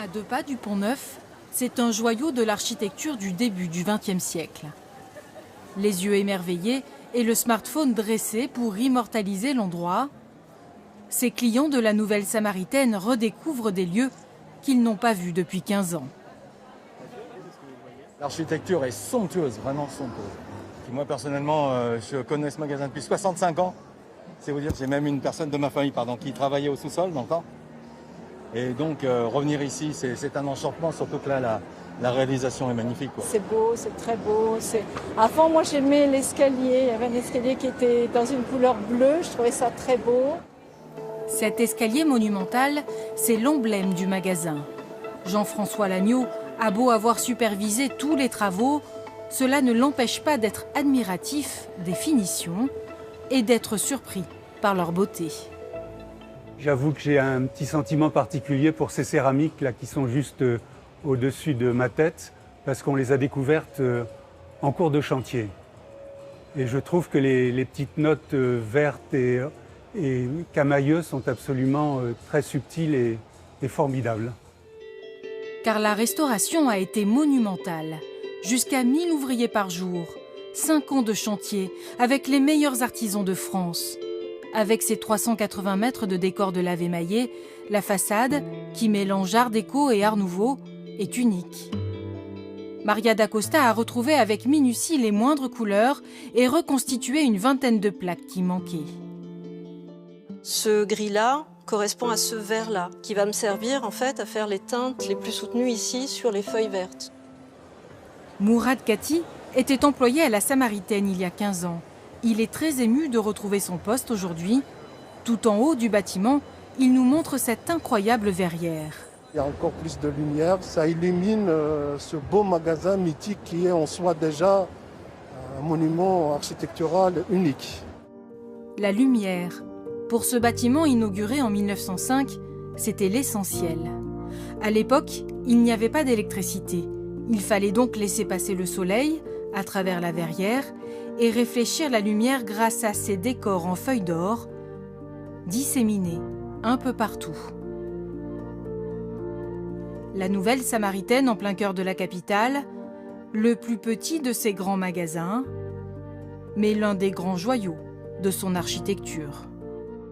À 2 pas du Pont-Neuf, c'est un joyau de l'architecture du début du XXe siècle. Les yeux émerveillés et le smartphone dressé pour immortaliser l'endroit, ces clients de la Nouvelle Samaritaine redécouvrent des lieux qu'ils n'ont pas vus depuis 15 ans. L'architecture est somptueuse, vraiment somptueuse. Moi personnellement, je connais ce magasin depuis 65 ans. C'est vous dire, j'ai même une personne de ma famille qui travaillait au sous-sol dans le temps. Et donc revenir ici, c'est un enchantement, surtout que là, la réalisation est magnifique. C'est beau, c'est très beau. Avant, moi j'aimais l'escalier. Il y avait un escalier qui était dans une couleur bleue, je trouvais ça très beau. Cet escalier monumental, c'est l'emblème du magasin. Jean-François Lagneau a beau avoir supervisé tous les travaux, cela ne l'empêche pas d'être admiratif des finitions et d'être surpris par leur beauté. J'avoue que j'ai un petit sentiment particulier pour ces céramiques là qui sont juste au-dessus de ma tête parce qu'on les a découvertes en cours de chantier. Et je trouve que les petites notes vertes et camailleuses sont absolument très subtiles et formidables. Car la restauration a été monumentale. Jusqu'à 1000 ouvriers par jour, 5 ans de chantier avec les meilleurs artisans de France. Avec ses 380 mètres de décor de lavé émaillé, la façade, qui mélange art déco et art nouveau, est unique. Maria d'Acosta a retrouvé avec minutie les moindres couleurs et reconstitué une vingtaine de plaques qui manquaient. Ce gris-là correspond à ce vert-là, qui va me servir en fait à faire les teintes les plus soutenues ici sur les feuilles vertes. Mourad Kati était employé à la Samaritaine il y a 15 ans. Il est très ému de retrouver son poste aujourd'hui. Tout en haut du bâtiment, il nous montre cette incroyable verrière. Il y a encore plus de lumière, ça illumine ce beau magasin mythique qui est en soi déjà un monument architectural unique. La lumière. Pour ce bâtiment inauguré en 1905, c'était l'essentiel. À l'époque, il n'y avait pas d'électricité. Il fallait donc laisser passer le soleil à travers la verrière et réfléchir la lumière grâce à ces décors en feuilles d'or, disséminés un peu partout. La Nouvelle Samaritaine en plein cœur de la capitale, le plus petit de ses grands magasins, mais l'un des grands joyaux de son architecture.